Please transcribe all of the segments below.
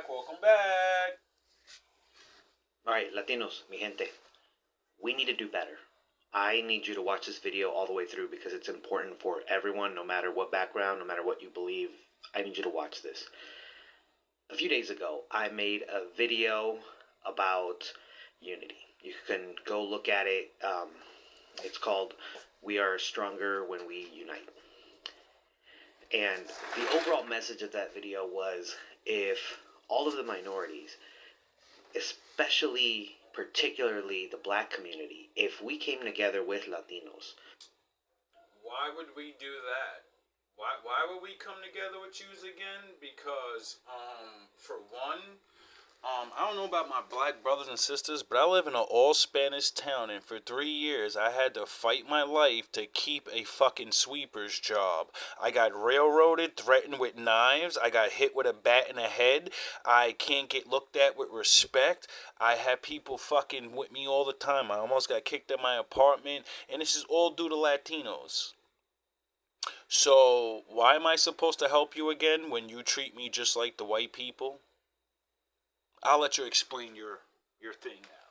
welcome back. Alright, Latinos, mi gente, we need to do better. I need you to watch this video all the way through because it's important for everyone, no matter what background, no matter what you believe. I need you to watch this. A few days ago, I made a video about unity. You can go look at it. It's called We Are Stronger When We Unite. And the overall message of that video was, if all of the minorities, especially particularly the black community, if we came together with Latinos. Why would we do that? Why would we come together with yous again? Because, for one, I don't know about my black brothers and sisters, but I live in an all-Spanish town, and for 3 years, I had to fight my life to keep a fucking sweeper's job. I got railroaded, threatened with knives, I got hit with a bat in the head, I can't get looked at with respect, I have people fucking with me all the time, I almost got kicked out of my apartment, and this is all due to Latinos. So, why am I supposed to help you again when you treat me just like the white people? I'll let you explain your thing now.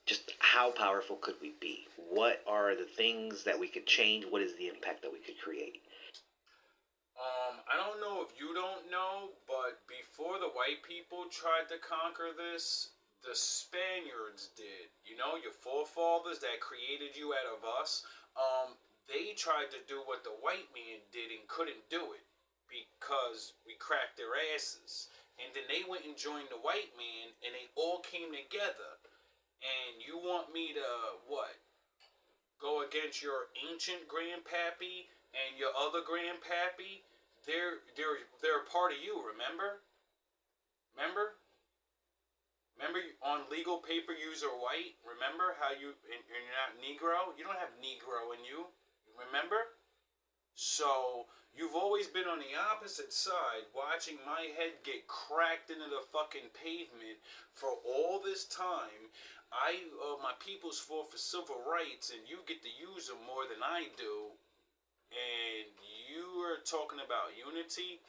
Just how powerful could we be? What are the things that we could change? What is the impact that we could create? I don't know if you don't know, but before the white people tried to conquer this, the Spaniards did. You know, your forefathers that created you out of us, they tried to do what the white man did and couldn't do it because we cracked their asses. And then they went and joined the white man, and they all came together. And you want me to, what? Go against your ancient grandpappy and your other grandpappy? They're a part of you, remember? Remember on legal paper yous are white? Remember how you're not Negro? You don't have Negro in you. Remember? So, you've always been on the opposite side, watching my head get cracked into the fucking pavement for all this time. My people's fought for civil rights, and you get to use them more than I do. And you are talking about unity.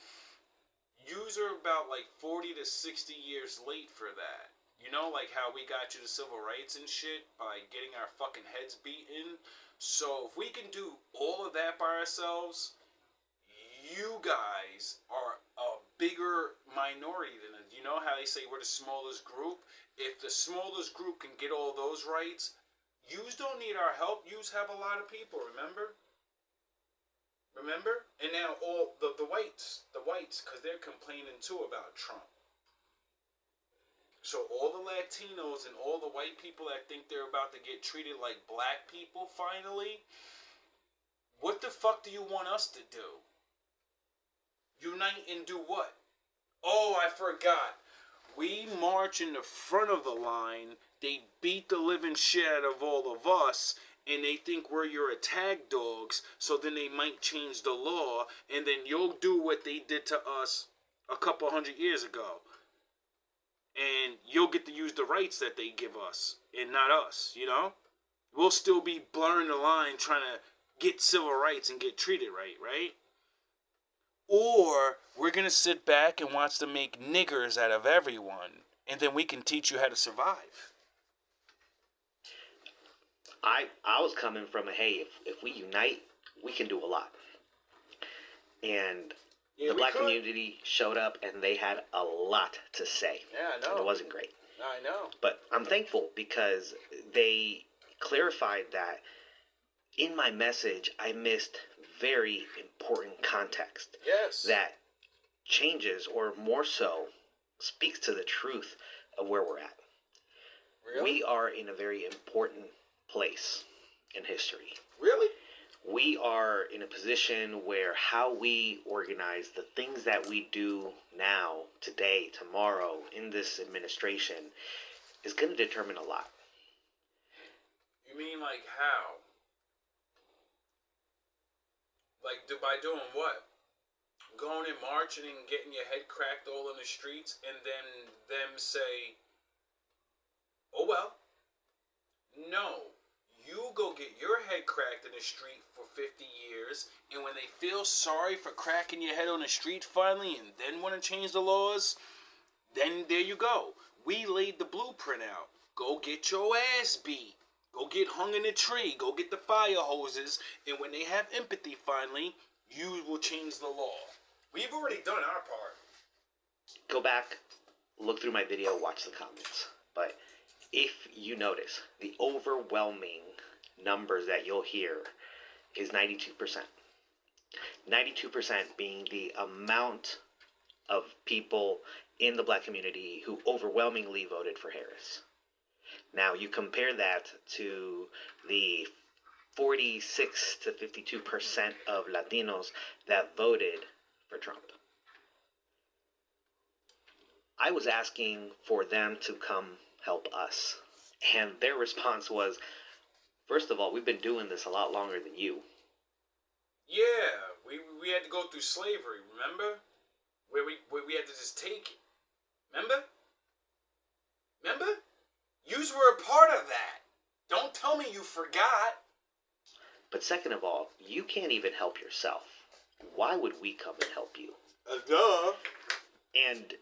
Yous are about like 40 to 60 years late for that. You know, like how we got you the civil rights and shit by getting our fucking heads beaten. So if we can do all of that by ourselves, you guys are a bigger minority than us. You know how they say we're the smallest group? If the smallest group can get all those rights, yous don't need our help. Yous have a lot of people, remember? Remember? And now all the whites, because they're complaining too about Trump. So all the Latinos and all the white people that think they're about to get treated like black people finally, what the fuck do you want us to do? Unite and do what? Oh, I forgot. We march in the front of the line, they beat the living shit out of all of us, and they think we're your attack dogs, so then they might change the law, and then you'll do what they did to us a couple 100 years ago. And you'll get to use the rights that they give us, and not us, you know? We'll still be blurring the line trying to get civil rights and get treated right? Or we're going to sit back and watch them make niggers out of everyone, and then we can teach you how to survive. I was coming from a, hey, if we unite, we can do a lot. And the black community showed up, and they had a lot to say. Yeah, I know. And it wasn't great. I know. But I'm thankful because they clarified that in my message, I missed very important context. Yes. That changes, or more so, speaks to the truth of where we're at. Really? We are in a very important place in history. Really? We are in a position where how we organize the things that we do now, today, tomorrow, in this administration, is going to determine a lot. You mean like how? Like by doing what? Going and marching and getting your head cracked all in the streets, and then them say, oh well. No. You go get your head cracked in the street for 50 years, and when they feel sorry for cracking your head on the street finally and then want to change the laws, then there you go. We laid the blueprint out. Go get your ass beat. Go get hung in a tree. Go get the fire hoses. And when they have empathy finally, you will change the law. We've already done our part. Go back, look through my video, watch the comments. But if you notice, the overwhelming numbers that you'll hear is 92%. 92% being the amount of people in the black community who overwhelmingly voted for Harris. Now you compare that to the 46 to 52% of Latinos that voted for Trump. I was asking for them to come help us, and their response was, first of all, we've been doing this a lot longer than you. Yeah, we had to go through slavery, remember? Where we had to just take it. Remember? Yous were a part of that. Don't tell me you forgot. But second of all, you can't even help yourself. Why would we come and help you? Duh. And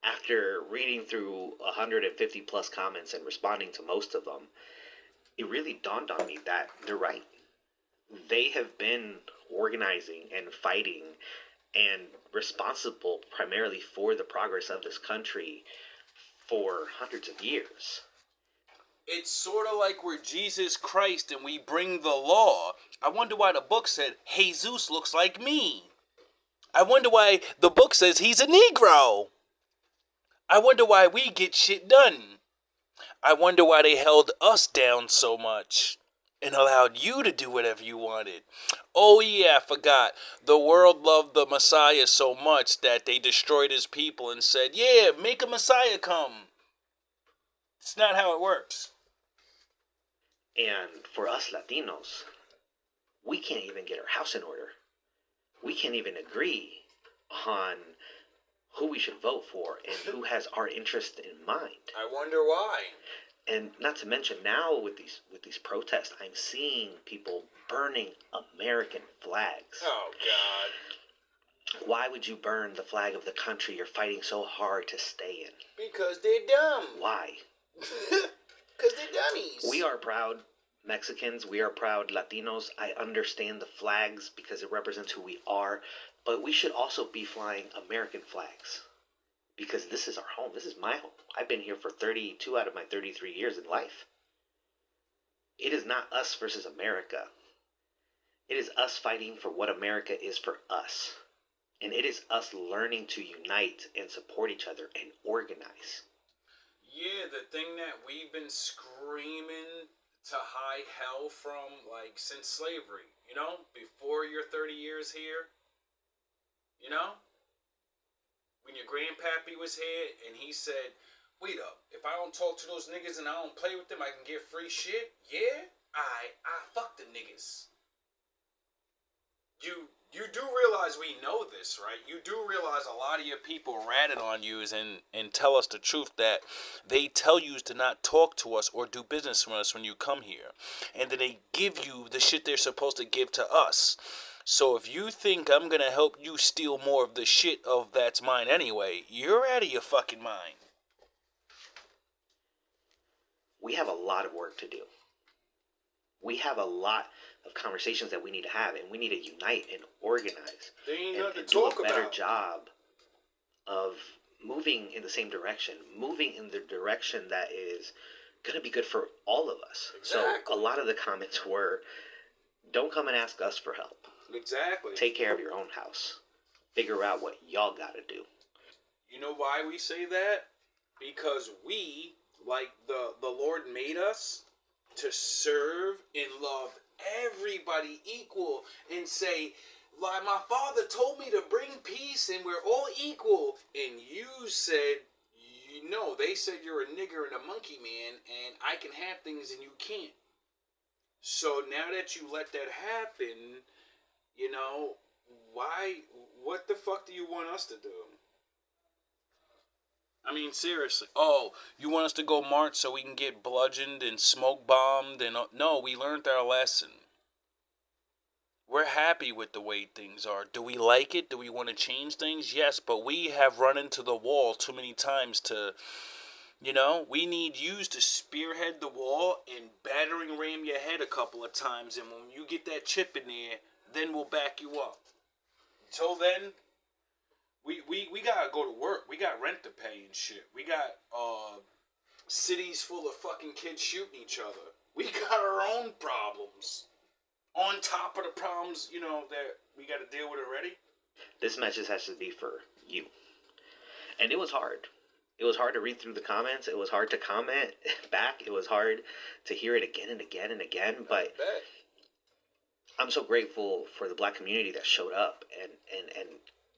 after reading through 150 plus comments and responding to most of them, it really dawned on me that they're right. They have been organizing and fighting and responsible primarily for the progress of this country for hundreds of years. It's sort of like we're Jesus Christ and we bring the law. I wonder why the book said, Jesus looks like me. I wonder why the book says he's a Negro. I wonder why we get shit done. I wonder why they held us down so much and allowed you to do whatever you wanted. Oh yeah, I forgot. The world loved the Messiah so much that they destroyed his people and said, yeah, make a Messiah come. It's not how it works. And for us Latinos, we can't even get our house in order. We can't even agree on who we should vote for and who has our interest in mind. I wonder why. And not to mention now with these protests, I'm seeing people burning American flags. Oh God. Why would you burn the flag of the country you're fighting so hard to stay in? Because they're dumb. Why? Because they're dummies. We are proud Mexicans. We are proud Latinos. I understand the flags because it represents who we are. But we should also be flying American flags. Because this is our home. This is my home. I've been here for 32 out of my 33 years in life. It is not us versus America. It is us fighting for what America is for us. And it is us learning to unite and support each other and organize. Yeah, the thing that we've been screaming to high hell from, like, since slavery. You know? Before your 30 years here. You know? When your grandpappy was here and he said, wait up, if I don't talk to those niggas and I don't play with them, I can get free shit? Yeah? I fuck the niggas. You do realize we know this, right? You do realize a lot of your people ratted on you and tell us the truth that they tell you to not talk to us or do business with us when you come here. And then they give you the shit they're supposed to give to us. So if you think I'm going to help you steal more of the shit of that's mine anyway, you're out of your fucking mind. We have a lot of work to do. We have a lot of conversations that we need to have, and we need to unite and organize. There ain't nothing and to do talk a better about. job of moving in the same direction, moving in the direction that is going to be good for all of us. Exactly. So a lot of the comments were, don't come and ask us for help. Exactly. Take care of your own house. Figure out what y'all got to do. You know why we say that? Because we, like the Lord made us to serve and love everybody equal and say, like, my father told me to bring peace and we're all equal. And you said, you know, they said you're a nigger and a monkey man and I can have things and you can't. So now that you let that happen, you know, why, what the fuck do you want us to do? I mean, seriously. Oh, you want us to go march so we can get bludgeoned and smoke bombed? And no, we learned our lesson. We're happy with the way things are. Do we like it? Do we want to change things? Yes, but we have run into the wall too many times to, we need yous to spearhead the wall and battering ram your head a couple of times. And when you get that chip in there, then we'll back you up. Until then, we gotta go to work. We got rent to pay and shit. We got cities full of fucking kids shooting each other. We got our own problems. On top of the problems, that we got to deal with already. This message has to be for you. And it was hard. It was hard to read through the comments. It was hard to comment back. It was hard to hear it again and again and again. But I'm so grateful for the black community that showed up and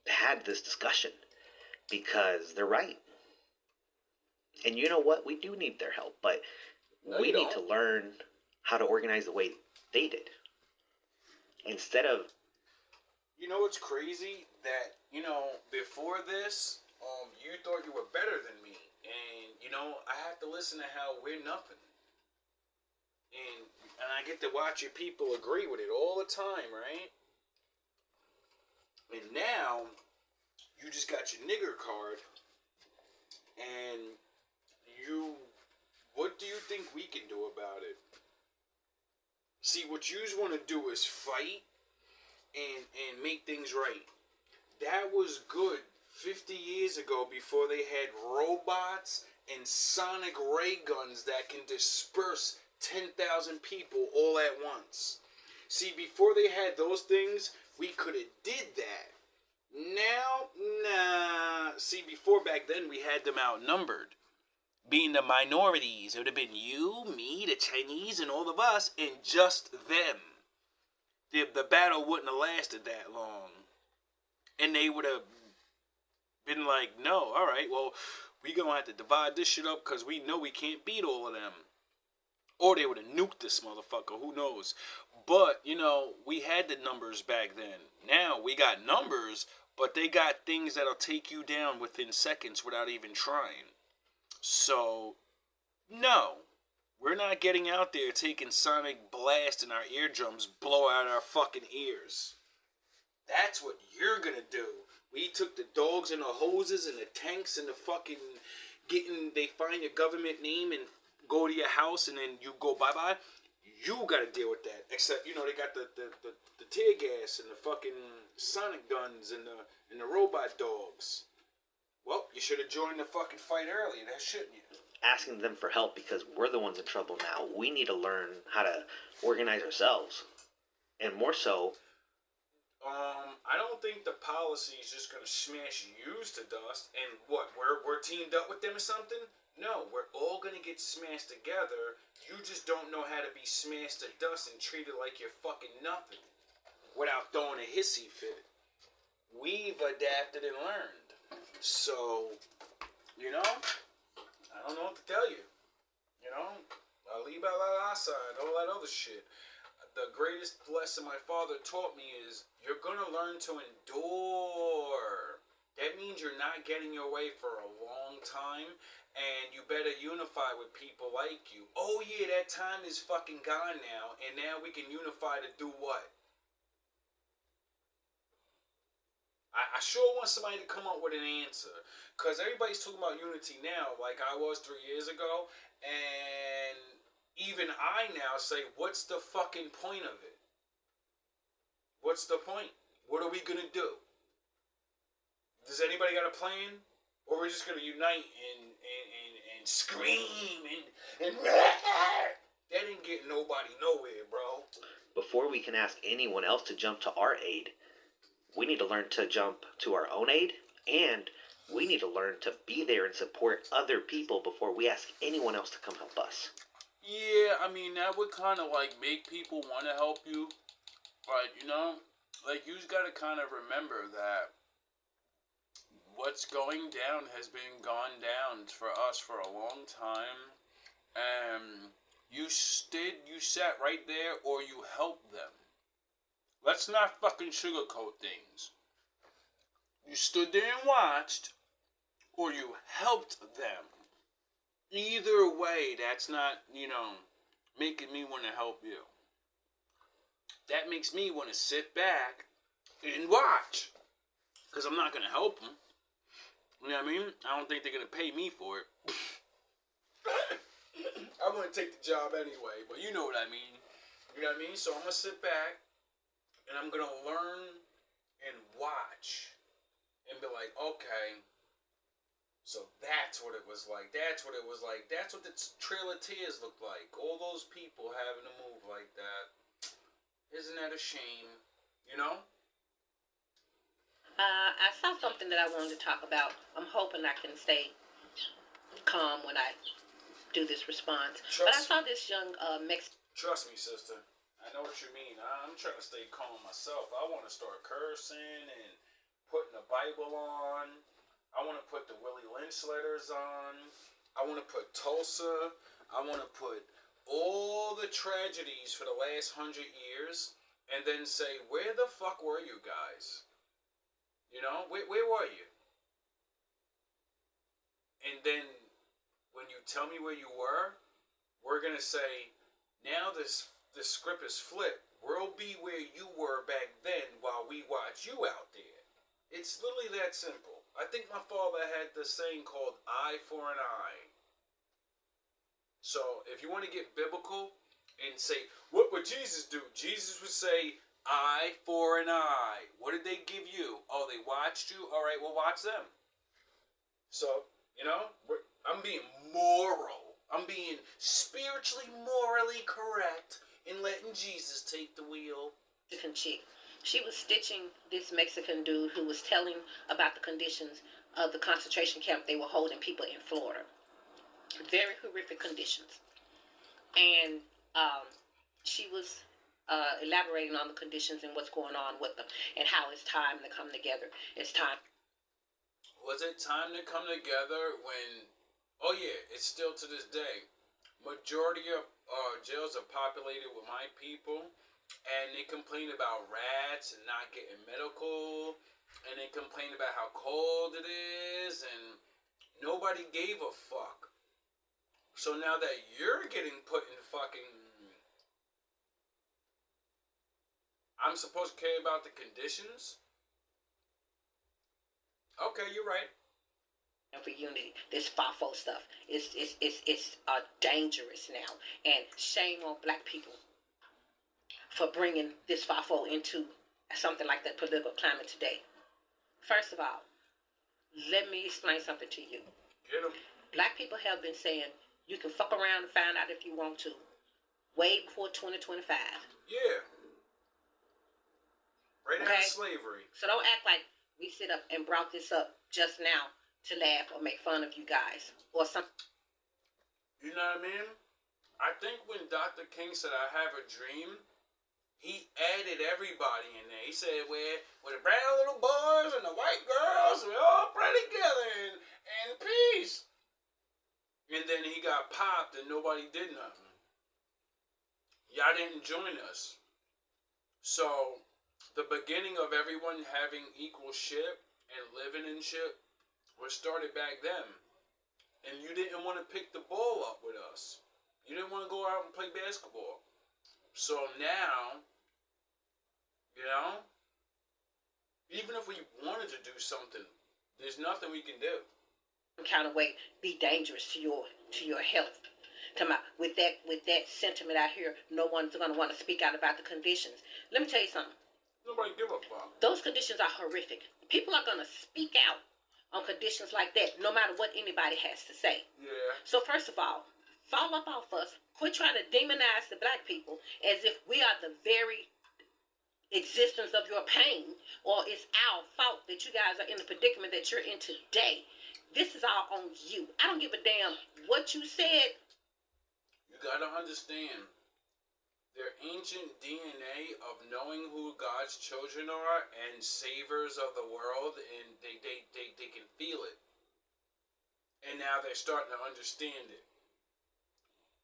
had this discussion, because they're right. And you know what? We do need their help, but we need to learn how to organize the way they did. Instead of... You know what's crazy? That, before this, you thought you were better than me. And, I have to listen to how we're nothing. And I get to watch your people agree with it all the time, right? And now, you just got your nigger card. And what do you think we can do about it? See, what yous want to do is fight and make things right. That was good 50 years ago, before they had robots and sonic ray guns that can disperse 10,000 people all at once. See, before they had those things, we could have did that. Now, nah. See, before, back then, we had them outnumbered. Being the minorities, it would have been you, me, the Chinese, and all of us, and just them. The battle wouldn't have lasted that long. And they would have been like, no, alright, well, we gonna have to divide this shit up because we know we can't beat all of them. Or they would have nuked this motherfucker, who knows. But, we had the numbers back then. Now, we got numbers, but they got things that'll take you down within seconds without even trying. So, no. We're not getting out there taking sonic blast in our eardrums, blow out our fucking ears. That's what you're gonna do. We took the dogs and the hoses and the tanks and the fucking they find your government name and go to your house and then you go bye-bye. You gotta deal with that. Except, they got the tear gas and the fucking sonic guns and the robot dogs. Well, you should have joined the fucking fight earlier, shouldn't you? Asking them for help because we're the ones in trouble now. We need to learn how to organize ourselves. And more so... I don't think the policy is just going to smash yous to dust and what, we're teamed up with them or something? No, we're all going to get smashed together. You just don't know how to be smashed to dust and treated like you're fucking nothing without throwing a hissy fit. We've adapted and learned. So, I don't know what to tell you. Aliba la asa and all that other shit. The greatest lesson my father taught me is you're going to learn to endure. That means you're not getting your way for a long time, and you better unify with people like you. Oh yeah, that time is fucking gone now, and now we can unify to do what? I sure want somebody to come up with an answer. Because everybody's talking about unity now like I was 3 years ago. And even I now say, what's the fucking point of it? What's the point? What are we going to do? Does anybody got a plan? Or we're just going to unite and scream and that ain't getting nobody nowhere, bro. Before we can ask anyone else to jump to our aid, we need to learn to jump to our own aid, and we need to learn to be there and support other people before we ask anyone else to come help us. Yeah, I mean, that would kind of, make people want to help you. But, you just got to kind of remember that what's going down has been gone down for us for a long time. And you sat right there or you helped them. Let's not fucking sugarcoat things. You stood there and watched, or you helped them. Either way, that's not, making me want to help you. that makes me want to sit back and watch. Because I'm not going to help them. You know what I mean? I don't think they're going to pay me for it. I want to take the job anyway, but you know what I mean. You know what I mean? So I'm going to sit back and I'm going to learn and watch and be like, okay, so that's what it was like. That's what it was like. That's what the Trail of Tears looked like. All those people having to move like that. Isn't that a shame? You know? I saw something that I wanted to talk about. I'm hoping I can stay calm when I do this response. But I saw this young Mexican. Trust me, sister. I know what you mean. I'm trying to stay calm myself. I want to start cursing and putting the Bible on. I want to put the Willie Lynch letters on. I want to put Tulsa. I want to put all the tragedies for the last 100 years and then say, where the fuck were you guys? You know, where were you? And then when you tell me where you were, we're going to say, now this script is flipped. We'll be where you were back then while we watch you out there. It's literally that simple. I think my father had this saying called eye for an eye. So if you want to get biblical and say, what would Jesus do? Jesus would say, eye for an eye. What did they give you? Oh, they watched you? All right, well, watch them. So, you know, I'm being moral. I'm being spiritually, morally correct in letting Jesus take the wheel. Mexican chick. She was stitching this Mexican dude who was telling about the conditions of the concentration camp they were holding people in Florida. Very horrific conditions. And she was elaborating on the conditions and what's going on with them and how it's time to come together. It's time. Was it time to come together when... Oh yeah, it's still to this day. Majority of jails are populated with my people. And they complain about rats and not getting medical. And they complain about how cold it is. And nobody gave a fuck. So now that you're getting put in fucking... I'm supposed to care about the conditions? Okay, you're right. And for unity, this FAFO stuff is dangerous now. And shame on black people for bringing this FAFO into something like the political climate today. First of all, let me explain something to you. Get 'em. Black people have been saying you can fuck around and find out if you want to way before 2025. Yeah. Right out of slavery. So don't act like we sit up and brought this up just now to laugh or make fun of you guys or something. You know what I mean? I think when Dr. King said, I have a dream, he added everybody in there. He said, where the brown little boys and the white girls, we all pray together and peace. And then he got popped and nobody did nothing. Y'all didn't join us. So, the beginning of everyone having equal shit and living in shit was started back then. And you didn't want to pick the ball up with us. You didn't want to go out and play basketball. So now, you know, even if we wanted to do something, there's nothing we can do. Kind of way be dangerous to your health. With that sentiment out here, no one's gonna want to speak out about the conditions. Let me tell you something. Nobody give a fuck. Those conditions are horrific. People are gonna speak out on conditions like that, no matter what anybody has to say. Yeah. So first of all, fall up off us. Quit trying to demonize the black people as if we are the very existence of your pain, or it's our fault that you guys are in the predicament that you're in today. This is all on you. I don't give a damn what you said. You gotta understand, their ancient DNA of knowing who God's children are and savers of the world, and they can feel it. And now they're starting to understand it.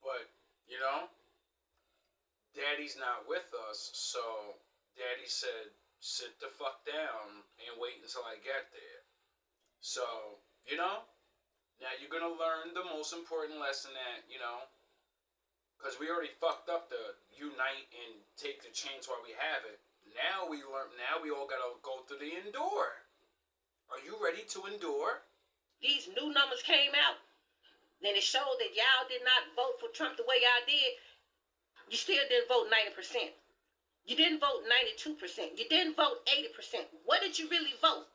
But, you know, Daddy's not with us, so Daddy said, sit the fuck down and wait until I get there. So, you know, now you're going to learn the most important lesson that, you know, Because we already fucked up the unite and take the chance while we have it. Now we learn. Now we all gotta go through the endure. Are you ready to endure? These new numbers came out. Then it showed that y'all did not vote for Trump the way y'all did. You still didn't vote 90%. You didn't vote 92%. You didn't vote 80%. What did you really vote?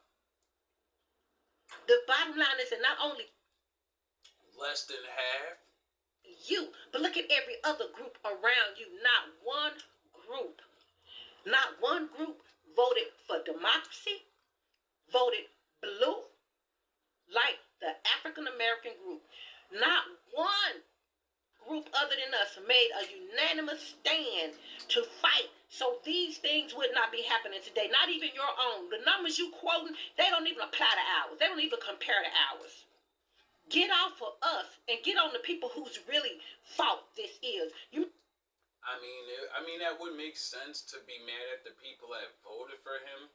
The bottom line is that not only Less than half. you, but look at every other group around you. Not one group voted for democracy, voted blue, like the African American group. Not one group other than us made a unanimous stand to fight so these things would not be happening today. Not even your own. The numbers you quoting, they don't even apply to ours. They don't even compare to ours. Get off of us and get on the people whose really fault this is. I mean that would make sense to be mad at the people that voted for him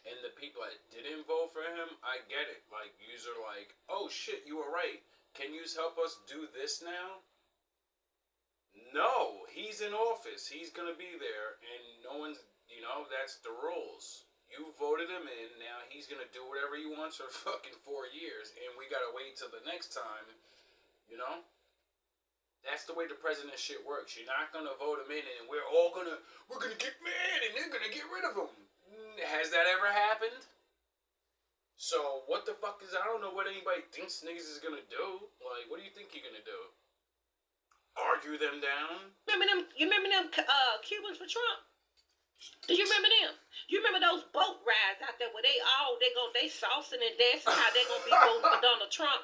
and the people that didn't vote for him. I get it. Like, yous are like, oh shit, you were right. Can you help us do this now? No, he's in office. He's gonna be there, and no one's. That's the rules. You voted him in. Now he's gonna do whatever he wants for fucking 4 years, and we gotta wait till the next time. That's the way the president shit works. You're not gonna vote him in, and we're gonna get mad, and they're gonna get rid of him. Has that ever happened? So what the fuck I don't know what anybody thinks niggas is gonna do. Like, what do you think you're gonna do? Argue them down? You remember them Cubans for Trump? Do you remember them? You remember those boat rides out there where they saucing and dancing how they gonna be voting for Donald Trump?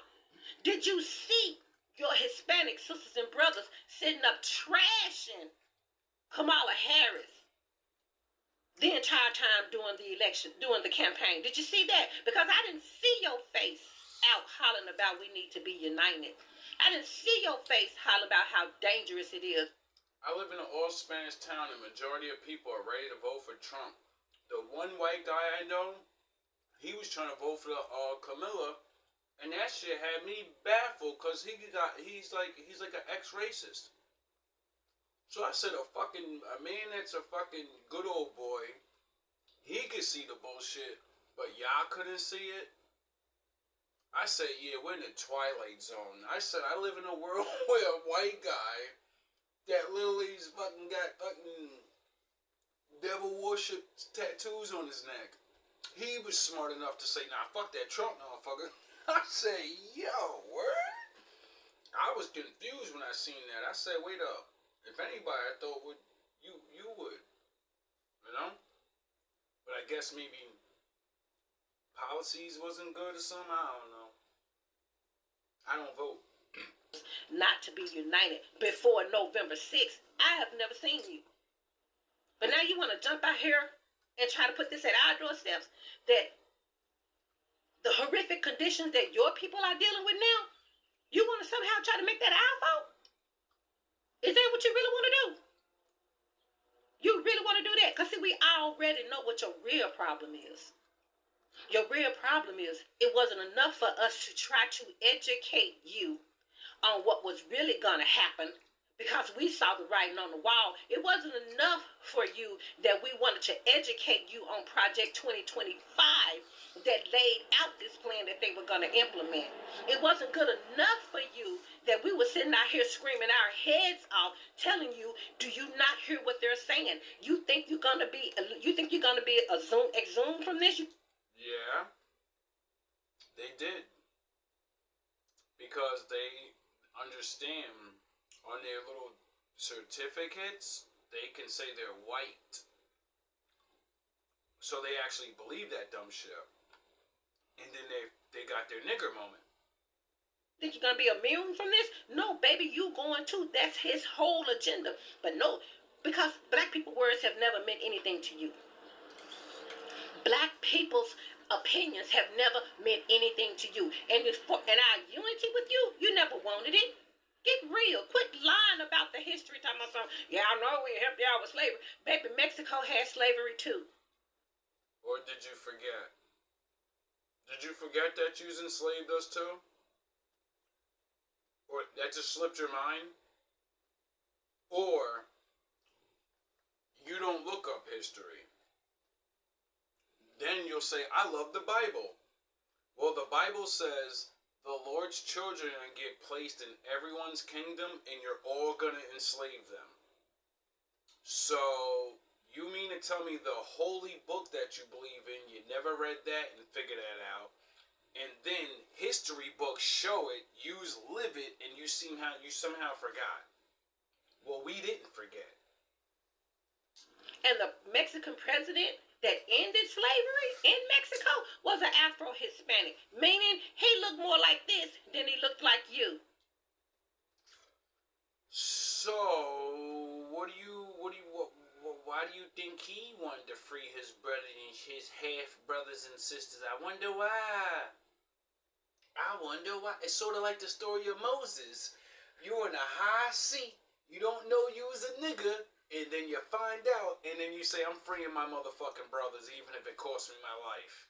Did you see your Hispanic sisters and brothers sitting up trashing Kamala Harris the entire time during the election, during the campaign? Did you see that? Because I didn't see your face out hollering about we need to be united. I didn't see your face hollering about how dangerous it is. I live in an all-Spanish town, and majority of people are ready to vote for Trump. The one white guy I know, he was trying to vote for Camilla, and that shit had me baffled because he's like an ex-racist. So I said, a man that's a fucking good old boy, he could see the bullshit, but y'all couldn't see it. I said, yeah, we're in the twilight zone. I said, I live in a world where a white guy that literally's fucking got fucking devil worship tattoos on his neck. He was smart enough to say, nah, fuck that Trump motherfucker. I say, yo, word? I was confused when I seen that. I said, wait up. If anybody, I thought you would. But I guess maybe policies wasn't good or something. I don't know. I don't vote. Not to be united before November 6th. I have never seen you. But now you want to jump out here and try to put this at our doorsteps, that the horrific conditions that your people are dealing with now, you want to somehow try to make that our fault? Is that what you really want to do? You really want to do that? Because see, we already know what your real problem is. Your real problem is it wasn't enough for us to try to educate you on what was really going to happen because we saw the writing on the wall. It wasn't enough for you that we wanted to educate you on Project 2025 that laid out this plan that they were going to implement. It wasn't good enough for you that we were sitting out here screaming our heads off, telling you, do you not hear what they're saying? You think you're going to be exhumed from this? Yeah, they did. Because they understand on their little certificates, they can say they're white. So they actually believe that dumb shit. And then they got their nigger moment. Think you're going to be immune from this? No, baby, you going to. That's his whole agenda. But no, because black people words have never meant anything to you. Black people's opinions have never meant anything to you. And our unity with you, you never wanted it. Get real. Quit lying about the history. Talking about something. Yeah, I know we helped y'all with slavery. Baby, Mexico had slavery too. Or did you forget? Did you forget that you enslaved us too? Or that just slipped your mind? Or you don't look up history. Then you'll say, I love the Bible. Well, the Bible says the Lord's children are going to get placed in everyone's kingdom and you're all going to enslave them. So, you mean to tell me the holy book that you believe in, you never read that and figured that out, and then history books show it, you live it, and you somehow forgot. Well, we didn't forget. And the Mexican president that ended slavery in Mexico was an Afro-Hispanic, meaning he looked more like this than he looked like you. So, why do you think he wanted to free his his half brothers and sisters? I wonder why. It's sort of like the story of Moses. You're in a high seat. You don't know you was a nigga. And then you find out. And then you say, I'm freeing my motherfucking brothers even if it costs me my life.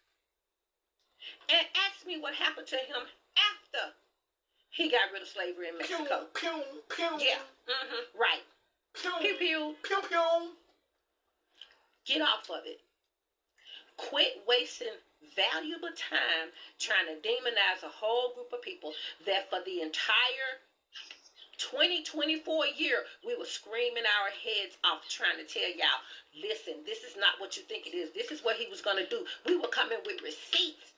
And ask me what happened to him after he got rid of slavery in Mexico. Pew, pew, pew. Yeah. Right. Pew, Pew, pew. pew, pew. Get off of it. Quit wasting valuable time trying to demonize a whole group of people that for the entire 2024 year we were screaming our heads off trying to tell y'all, listen, this is not what you think it is. This is what he was going to do. We were coming with receipts.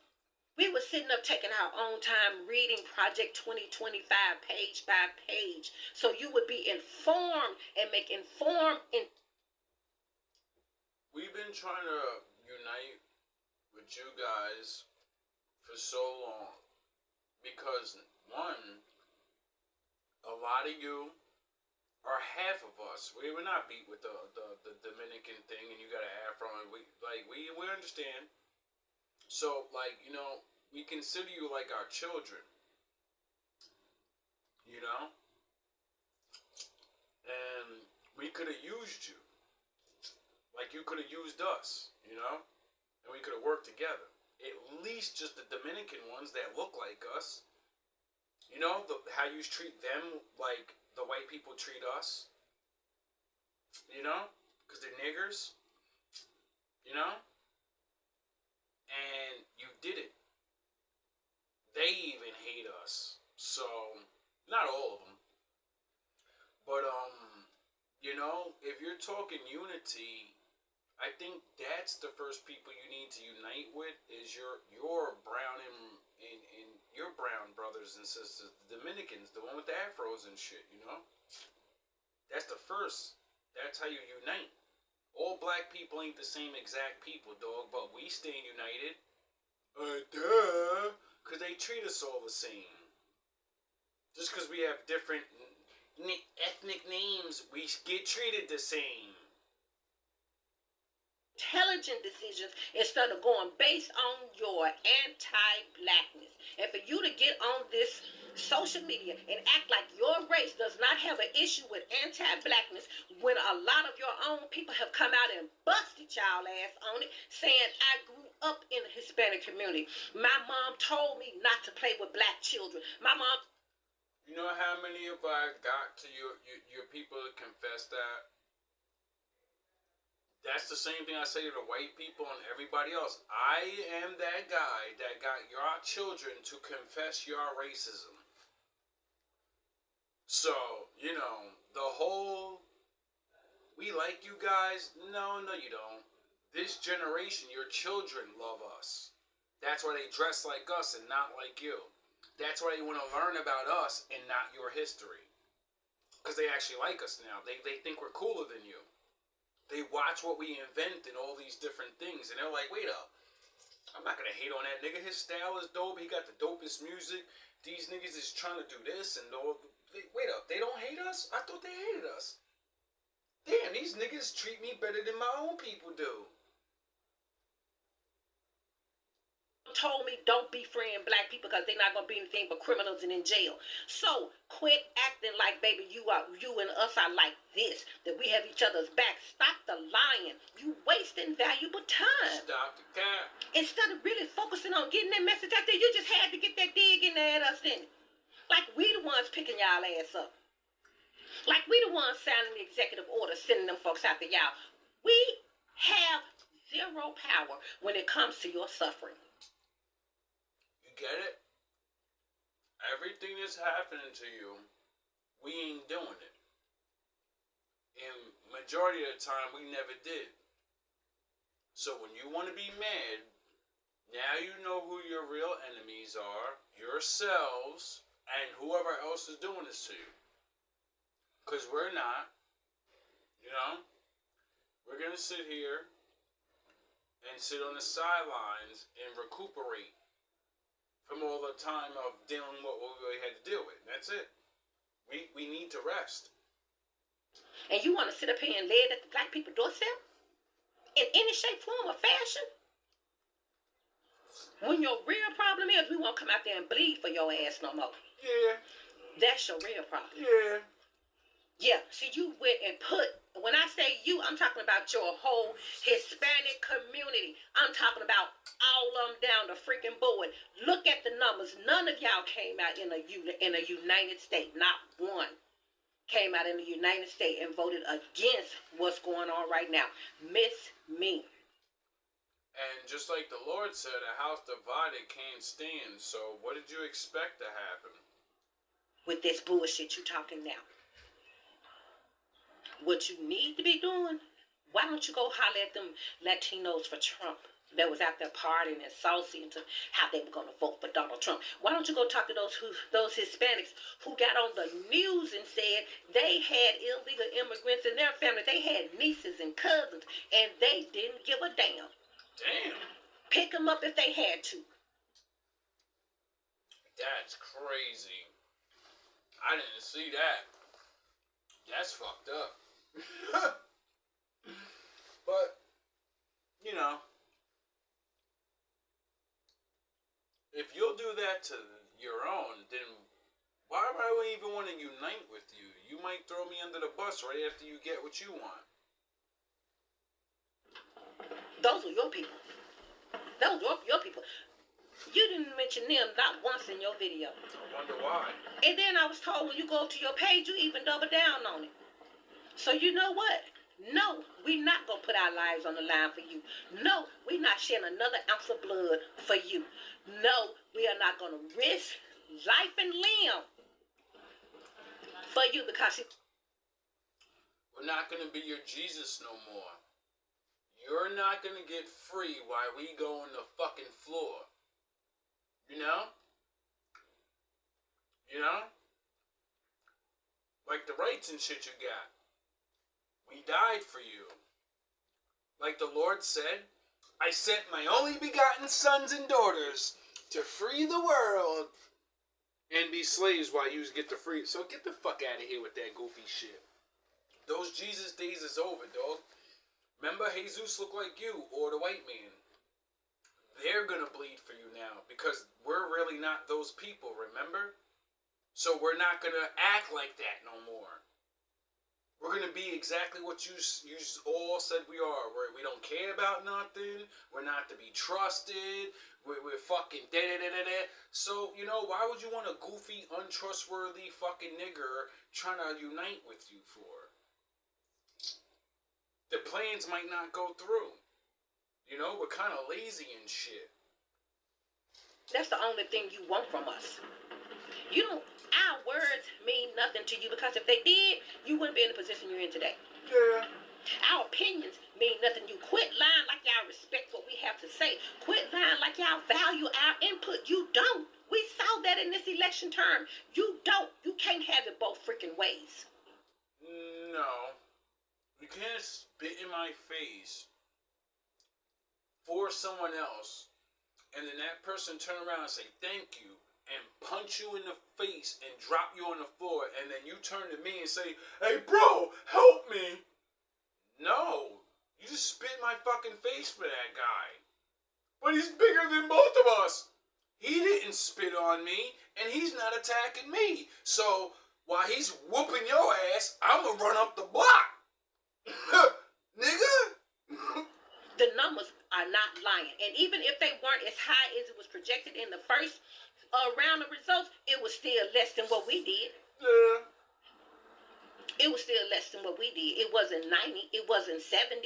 We were sitting up taking our own time reading Project 2025 page by page so you would be informed and make informed. We've been trying to unite with you guys for so long because, one, a lot of you are half of us. We were not beat with the Dominican thing and you got an afro and we understand. So, we consider you like our children, and we could have used you. Like you could have used us, and we could have worked together. At least just the Dominican ones that look like us. How you treat them like the white people treat us. Because they're niggers. And you did it. They even hate us. So, not all of them. But, if you're talking unity, I think that's the first people you need to unite with is your brown and your brown brothers and sisters, the Dominicans, the one with the afros and shit, That's the first. That's how you unite. All black people ain't the same exact people, dog, but we stay united. Duh. Because they treat us all the same. Just because we have different ethnic names, we get treated the same. Intelligent decisions instead of going based on your anti-blackness. And for you to get on this social media and act like your race does not have an issue with anti-blackness when a lot of your own people have come out and busted y'all ass on it, saying I grew up in the Hispanic community. My mom told me not to play with black children. My mom... You know how many of I got to your people to confess that? That's the same thing I say to the white people and everybody else. I am that guy that got your children to confess your racism. So, the whole, we like you guys. No, you don't. This generation, your children love us. That's why they dress like us and not like you. That's why they want to learn about us and not your history. Because they actually like us now. They think we're cooler than you. They watch what we invent and all these different things, and they're like, wait up. I'm not going to hate on that nigga. His style is dope. He got the dopest music. These niggas is trying to do this and all. Wait up. They don't hate us? I thought they hated us. Damn, these niggas treat me better than my own people do. Told me don't be freeing black people because they're not going to be anything but criminals and in jail. So quit acting like, baby, you and us are like this, that we have each other's back. Stop the lying. You wasting valuable time. Stop the cap. Instead of really focusing on getting that message out there, you just had to get that dig in there at us, didn't it? Like we the ones picking y'all ass up. Like we the ones signing the executive order, sending them folks out to y'all. We have zero power when it comes to your suffering. You get it? Everything that's happening to you, we ain't doing it. And majority of the time, we never did. So when you want to be mad, now you know who your real enemies are, yourselves, and whoever else is doing this to you. Because we're not. You know? We're going to sit here and sit on the sidelines and recuperate from all the time of dealing with what we had to deal with. That's it. We need to rest. And you want to sit up here and lay it at the black people doorstep? In any shape, form, or fashion? When your real problem is we won't come out there and bleed for your ass no more. Yeah. That's your real problem. Yeah. Yeah, see, you went and put, when I say you, I'm talking about your whole Hispanic community. I'm talking about all of them down the freaking board. Look at the numbers. None of y'all came out in a United States. Not one came out in the United States and voted against what's going on right now. Miss me. And just like the Lord said, a house divided can't stand. So what did you expect to happen? With this bullshit you talking now. What you need to be doing, why don't you go holler at them Latinos for Trump that was out there partying and saucy into how they were going to vote for Donald Trump? Why don't you go talk to those Hispanics who got on the news and said they had illegal immigrants in their family? They had nieces and cousins, and they didn't give a damn. Damn. Pick them up if they had to. That's crazy. I didn't see that. That's fucked up. But, you know, if you'll do that to your own, then why would I even want to unite with you? You might throw me under the bus right after you get what you want. Those were your people. Those were your people. You didn't mention them not once in your video. I wonder why. And then I was told when you go up to your page, you even double down on it. So you know what? No, we're not going to put our lives on the line for you. No, we're not shedding another ounce of blood for you. No, we are not going to risk life and limb for you because we're not going to be your Jesus no more. You're not going to get free while we go on the fucking floor. You know? You know? Like the rights and shit you got. We died for you. Like the Lord said, I sent my only begotten sons and daughters to free the world and be slaves while you get the free. So get the fuck out of here with that goofy shit. Those Jesus days is over, dog. Remember, Jesus looked like you or the white man. They're gonna bleed for you now because we're really not those people, remember? So we're not gonna act like that no more. We're going to be exactly what you all said we are. We don't care about nothing. We're not to be trusted. We're fucking da-da-da-da-da. So, you know, why would you want a goofy, untrustworthy fucking nigger trying to unite with you for? The plans might not go through. You know, we're kind of lazy and shit. that's the only thing you want from us. You don't. Our words mean nothing to you because if they did, you wouldn't be in the position you're in today. Yeah. Our opinions mean nothing. You quit lying like y'all respect what we have to say. Quit lying like y'all value our input. You don't. We saw that in this election term. You don't. You can't have it both freaking ways. No. You can't spit in my face for someone else and then that person turn around and say thank you and punch you in the face and drop you on the floor, and then you turn to me and say, hey bro, help me. No, you just spit in my fucking face for that guy. But he's bigger than both of us. He didn't spit on me, and he's not attacking me. So while he's whooping your ass, I'm gonna run up the block. Nigga. The numbers are not lying. And even if they weren't as high as it was projected in the first round of results, it was still less than what we did. Yeah. It It was still less than what we did. It wasn't 90. It wasn't 70.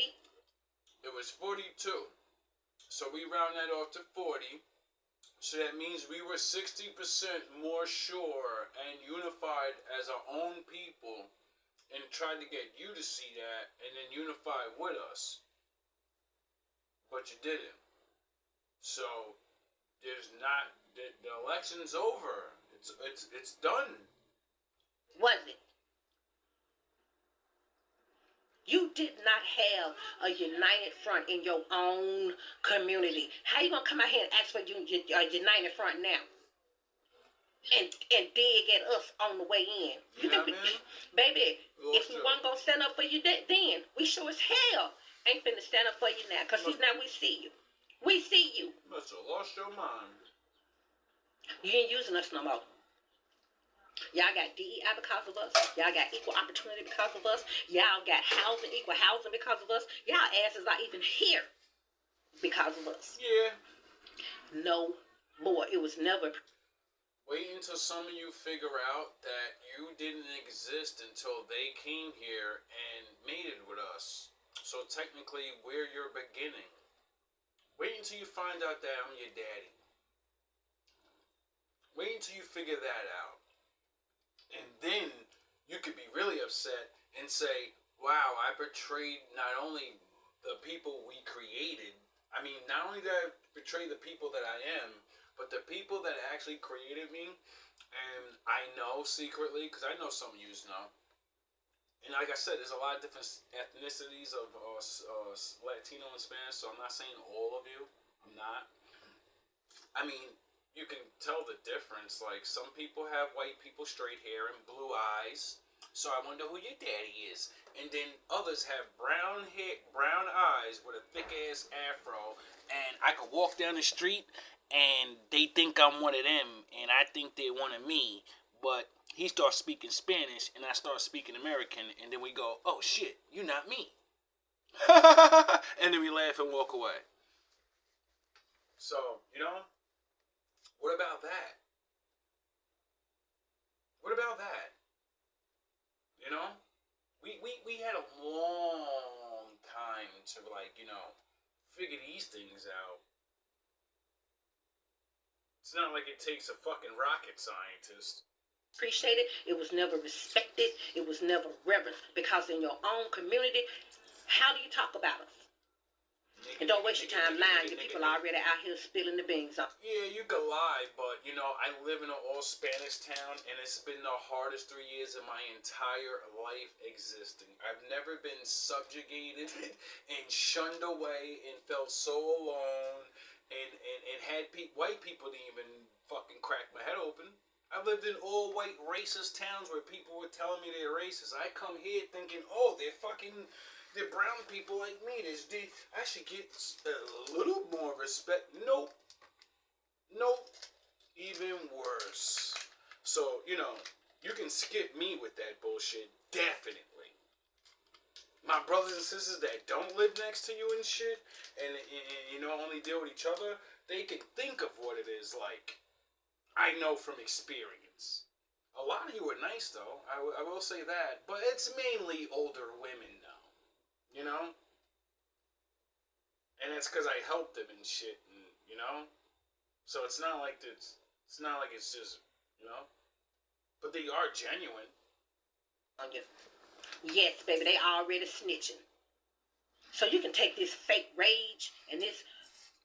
It was 42. So we round that off to 40. So that means we were 60% more sure and unified as our own people, and tried to get you to see that and then unify with us. But you didn't. So there's not the election's over. It's done. Was it? You did not have a united front in your own community. How you gonna come out here and ask for a united front now? And dig at us on the way in. You know what I mean? Baby, if we Sure. weren't gonna stand up for you then, we sure as hell ain't finna stand up for you now. Cause see, now we see you. We see you. You must have lost your mind. You ain't using us no more. Y'all got DEI because of us. Y'all got equal opportunity because of us. Y'all got equal housing because of us. Y'all asses are even here because of us. Yeah. No more. It was never. Wait until some of you figure out that you didn't exist until they came here and mated with us. So technically, we're your beginning. Wait until you find out that I'm your daddy. Wait until you figure that out. And then you could be really upset and say, wow, I betrayed not only the people we created, I mean, not only did I betray the people that I am, but the people that actually created me, and I know secretly, because I know some of you know, and like I said, there's a lot of different ethnicities of Latino and Spanish, so I'm not saying all of you. I'm not. I mean, you can tell the difference. Like, some people have white people straight hair and blue eyes, so I wonder who your daddy is. And then others have brown hair, brown eyes with a thick ass afro, and I could walk down the street and they think I'm one of them, and I think they're one of me. But he starts speaking Spanish, and I start speaking American, and then we go, oh shit, you're not me. And then we laugh and walk away. So, you know, what about that? What about that? You know? We had a long time to, like, you know, figure these things out. It's not like it takes a fucking rocket scientist. Appreciated. It was never respected. It was never reverenced. Because in your own community, how do you talk about us? And don't waste your time lying. Your people are already out here spilling the beans on. Yeah, you could lie, but, you know, I live in an all-Spanish town, and it's been the hardest 3 years of my entire life existing. I've never been subjugated and shunned away and felt so alone, and had white people didn't even fucking crack my head open. I lived in all-white racist towns where people were telling me they're racist. I come here thinking, oh, they're brown people like me. I should get a little more respect. Nope. Even worse. So, you know, you can skip me with that bullshit. Definitely. My brothers and sisters that don't live next to you and shit, and you know, only deal with each other, they can think of what it is like. I know from experience. A lot of you are nice, though. I will say that. But it's mainly older women now. You know? And it's because I helped them and shit, and, you know? So it's not like it's not like it's just, you know? But they are genuine. Yes, baby, they already snitching. So you can take this fake rage and this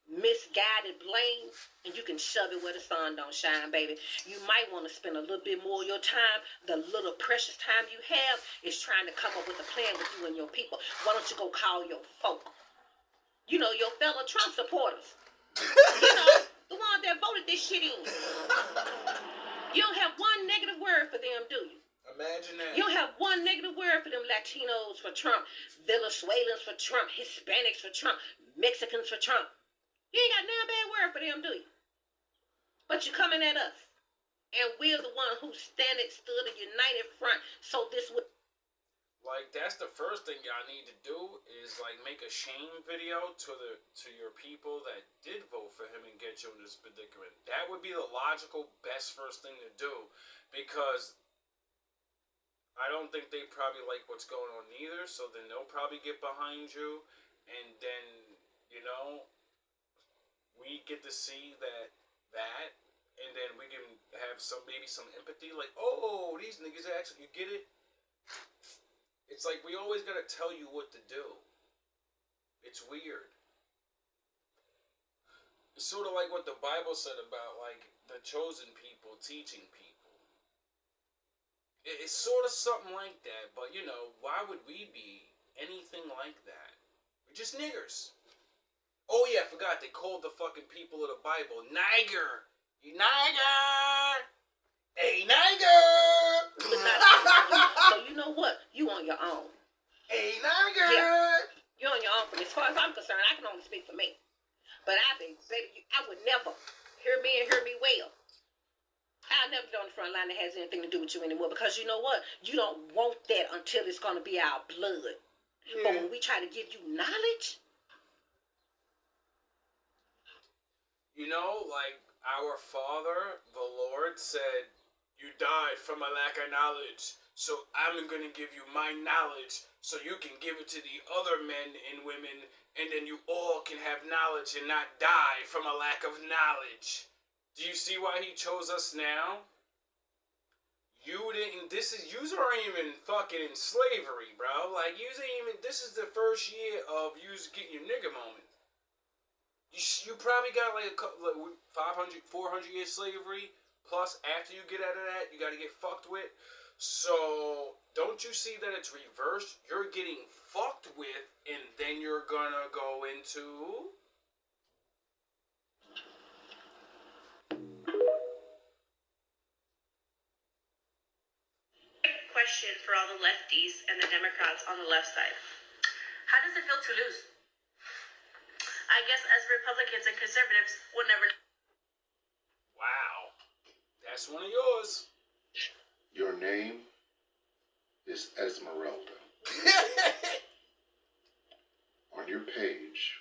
misguided blame, and you can shove it where the sun don't shine, baby. You might want to spend a little bit more of your time, the little precious time you have, is trying to come up with a plan with you and your people. Why don't you go call your folk? You know, your fellow Trump supporters. You know, the ones that voted this shit in. You don't have one negative word for them, do you? Imagine that. You don't have one negative word for them Latinos for Trump, Venezuelans for Trump, Hispanics for Trump, Mexicans for Trump. You ain't got no bad word for them, do you? But you're coming at us. And we're the one who stood a united front, so this would... Like, that's the first thing y'all need to do is, like, make a shame video to your people that did vote for him and get you in this predicament. That would be the logical best first thing to do, because I don't think they probably like what's going on either, so then they'll probably get behind you, and then, you know, we get to see that, and then we can have maybe some empathy, like, oh, these niggas actually, you get it? It's like we always gotta tell you what to do. It's weird. It's sort of like what the Bible said about, like, the chosen people teaching people. It's sort of something like that, but, you know, why would we be anything like that? We're just niggers. Oh, yeah, I forgot. They called the fucking people of the Bible Niger. You Niger! Hey, Niger! So you know what? You on your own. Hey, Niger! Yeah. You're on your own. As far as I'm concerned, I can only speak for me. But baby, I would never hear me well. I'll never get on the front line that has anything to do with you anymore, because you know what? You don't want that until it's going to be our blood. Yeah. But when we try to give you knowledge, you know, like our Father, the Lord, said, you died from a lack of knowledge, so I'm going to give you my knowledge so you can give it to the other men and women, and then you all can have knowledge and not die from a lack of knowledge. Do you see why he chose us now? You aren't even fucking in slavery, bro. Like, this is the first year of you getting your nigga moment. You probably got like a couple, like 500, 400 years slavery, plus after you get out of that, you gotta get fucked with. So, don't you see that it's reversed? You're getting fucked with, and then you're gonna go into... Question for all the lefties and the Democrats on the left side. How does it feel to lose? I guess as Republicans and conservatives will never... Wow. That's one of yours. Your name is Esmeralda. On your page,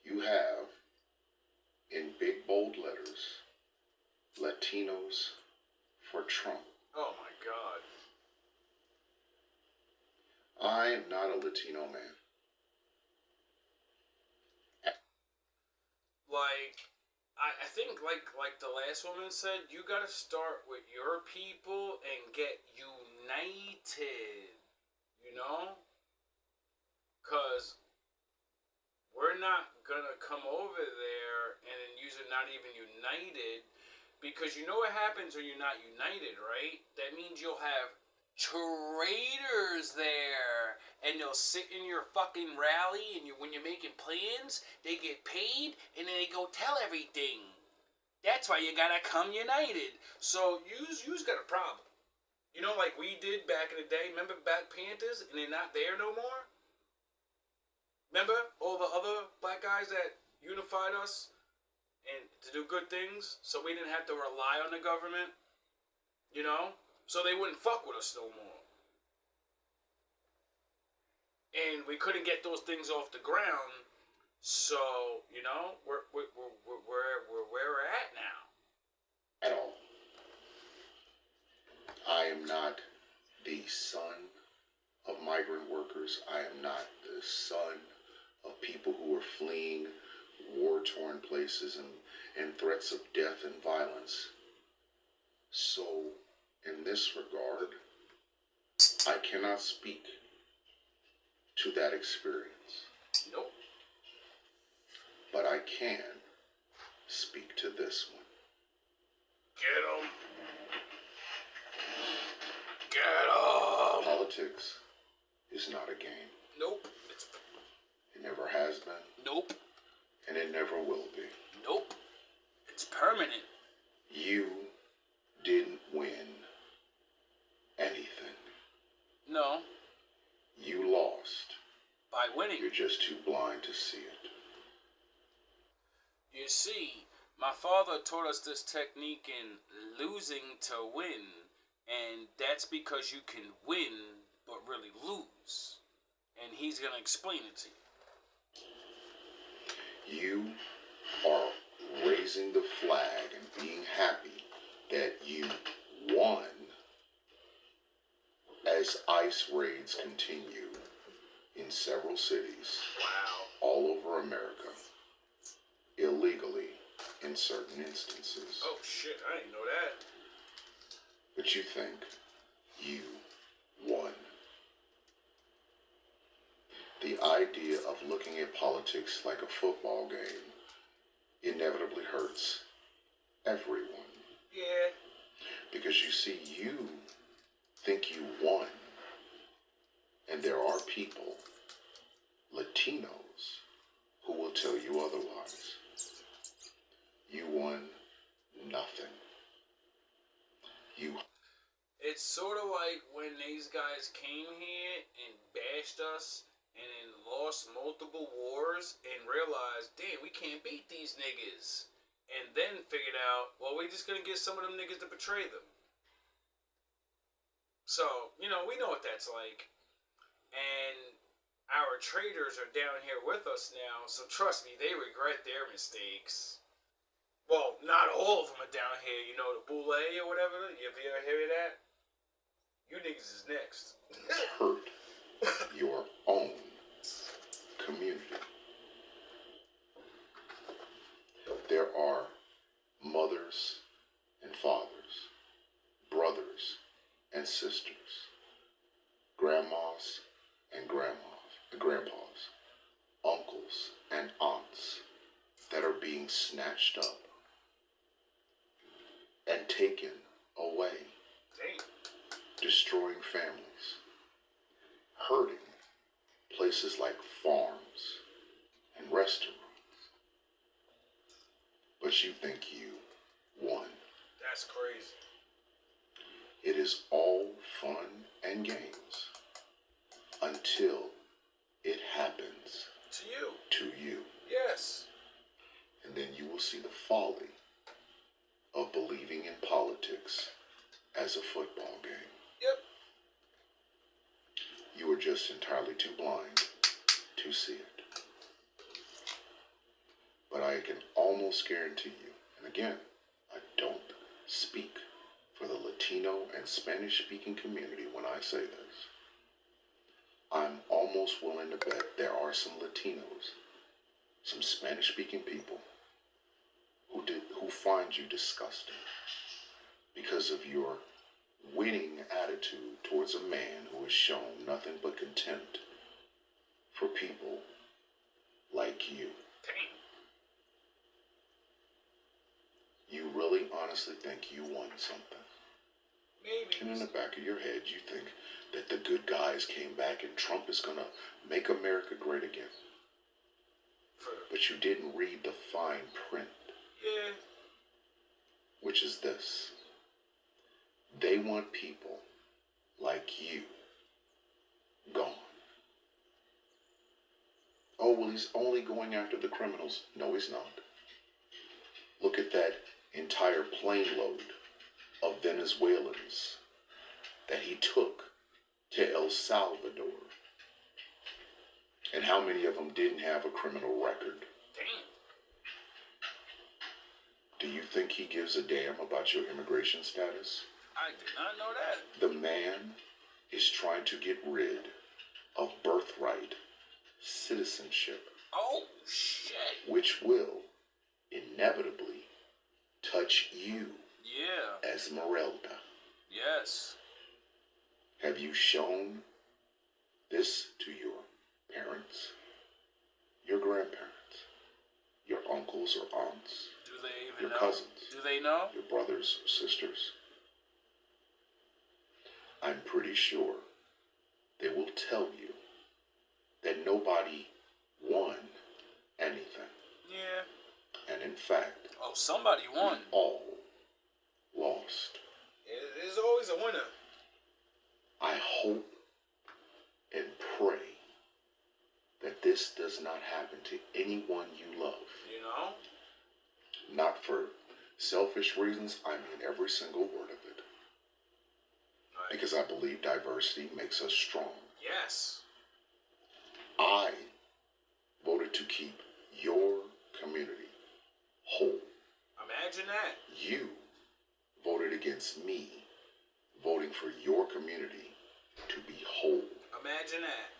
you have, in big bold letters, Latinos for Trump. Oh my God. I am not a Latino man. Like, I think like the last woman said, you gotta start with your people and get united, you know? Cause we're not gonna come over there and then you're not even united, because you know what happens when you're not united, right? That means you'll have traitors there, and they'll sit in your fucking rally, and when you're making plans, they get paid, and then they go tell everything. That's why you gotta come united. So you's got a problem. You know, like we did back in the day. Remember Black Panthers, and they're not there no more? Remember all the other black guys that unified us and to do good things, so we didn't have to rely on the government, you know? So they wouldn't fuck with us no more. And we couldn't get those things off the ground, so, you know, we're where we're at now. At all. I am not the son of migrant workers. I am not the son of people who are fleeing war-torn places and threats of death and violence. So, in this regard, I cannot speak to that experience. Nope. But I can speak to this one. Get 'em. Get 'em. Politics is not a game. Nope. It never has been. Nope. And it never will be. Nope. It's permanent. You didn't win anything. No. You lost. By winning. You're just too blind to see it. You see, my father taught us this technique in losing to win, and that's because you can win but really lose. And he's going to explain it to you. You are raising the flag and being happy that you won several cities Wow. all over America illegally in certain instances. Oh shit, I didn't know that. But you think you won. The idea of looking at politics like a football game inevitably hurts everyone. Yeah. Because you see, you think you won. And there are people, Latinos, who will tell you otherwise. You won nothing. It's sort of like when these guys came here and bashed us and then lost multiple wars and realized, damn, we can't beat these niggas. And then figured out, well, we're just going to get some of them niggas to betray them. So, you know, we know what that's like. And our traitors are down here with us now, so trust me, they regret their mistakes. Well, not all of them are down here, you know, the boule or whatever. You ever hear of that? You niggas is next. Hurt your own community. There are mothers and fathers, brothers and sisters, grandmas and grandpas, uncles and aunts that are being snatched up and taken away, Damn. destroying families, hurting places like farms and restaurants. But you think you won. That's crazy. It is all fun and games until it happens To you. to you. Yes. And then you will see the folly of believing in politics as a football game. Yep. You are just entirely too blind to see it. But I can almost guarantee you, and again, I don't speak for the Latino and Spanish-speaking community when I say this. I'm almost willing to bet there are some Latinos, some Spanish-speaking people who find you disgusting because of your winning attitude towards a man who has shown nothing but contempt for people like you. Damn. You really honestly think you won something. Maybe. And in the back of your head, you think that the good guys came back and Trump is going to make America great again. But you didn't read the fine print. Yeah. Which is this. They want people like you gone. Oh, well, he's only going after the criminals. No, he's not. Look at that entire plane load of Venezuelans that he took to El Salvador. And how many of them didn't have a criminal record? Damn. Do you think he gives a damn about your immigration status? I did not know that. The man is trying to get rid of birthright citizenship, Oh, shit. which will inevitably touch you, Yeah. Esmeralda. Yes. Have you shown this to your parents, your grandparents, your uncles or aunts, Do they even your know? cousins, Do they know? your brothers, sisters? I'm pretty sure they will tell you that nobody won anything. Yeah. And in fact, Oh, somebody won. we all lost. There's always a winner. I hope and pray that this does not happen to anyone you love. You know? Not for selfish reasons, I mean every single word of it. Right. Because I believe diversity makes us strong. Yes. I voted to keep your community whole. Imagine that. You voted against me, voting for your community to be whole. Imagine that.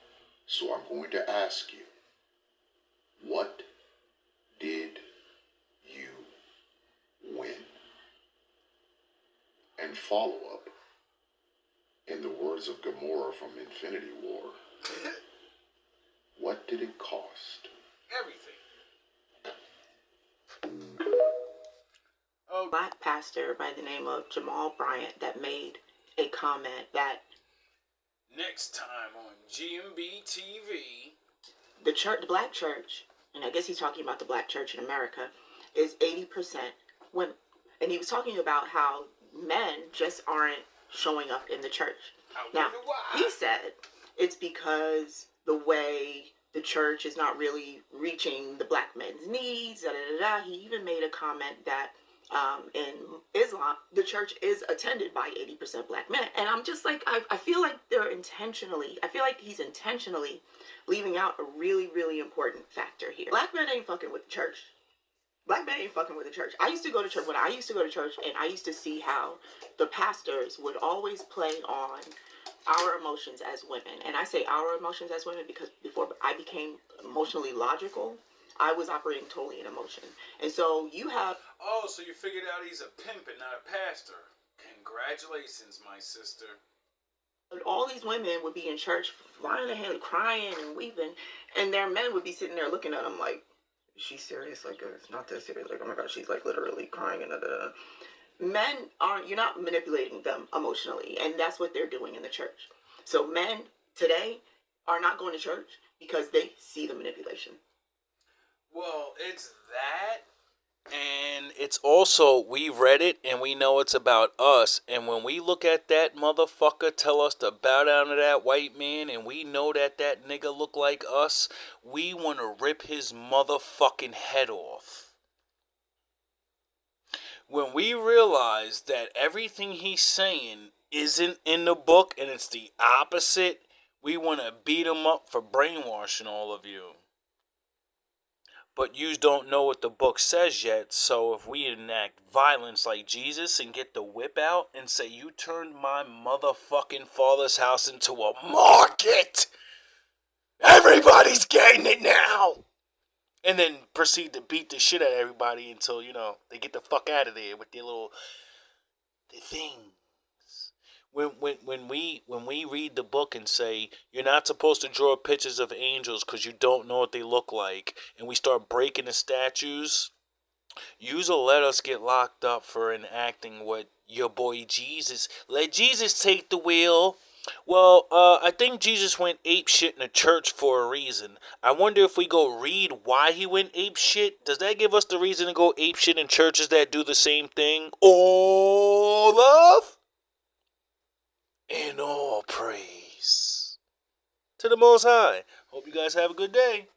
So I'm going to ask you, what did you win? And follow up, in the words of Gamora from Infinity War, what did it cost? Everything. Oh, Black pastor by the name of Jamal Bryant that made a comment that next time on GMB TV. the church, the black church, and I guess he's talking about the black church in America, is 80% women. And he was talking about how men just aren't showing up in the church. Now, he said it's because the way the church is not really reaching the black men's needs, da da da da. He even made a comment that in Islam, the church is attended by 80% black men. And I'm just like, I feel like I feel like he's intentionally leaving out a really, really important factor here. Black men ain't fucking with the church. Black men ain't fucking with the church. I used to go to church, when I used to go to church, and I used to see how the pastors would always play on our emotions as women. And I say our emotions as women because before I became emotionally logical, I was operating totally in emotion. And so you have... Oh, so you figured out he's a pimp and not a pastor. Congratulations, my sister. all these women would be in church lying their head, crying and weeping, and their men would be sitting there looking at them like, is she serious? Like, it's not that serious. Like, oh my God, she's like literally crying and Men aren't, you're not manipulating them emotionally, and that's what they're doing in the church. So men today are not going to church because they see the manipulation. Well, it's that, and it's also, we read it and we know it's about us, and when we look at that motherfucker tell us to bow down to that white man, and we know that that nigga look like us, we want to rip his motherfucking head off. When we realize that everything he's saying isn't in the book and it's the opposite, we want to beat him up for brainwashing all of you. But you don't know what the book says yet, so if we enact violence like Jesus and get the whip out and say, you turned my motherfucking father's house into a market, everybody's getting it now, and then proceed to beat the shit out of everybody until, you know, they get the fuck out of there with their little things. When we read the book and say you're not supposed to draw pictures of angels because you don't know what they look like, and we start breaking the statues, you'll let us get locked up for enacting what your boy Jesus. Let Jesus take the wheel. Well, I think Jesus went ape shit in a church for a reason. I wonder if we go read why he went ape shit. Does that give us the reason to go ape shit in churches that do the same thing? All love and all praise to the Most High. Hope you guys have a good day.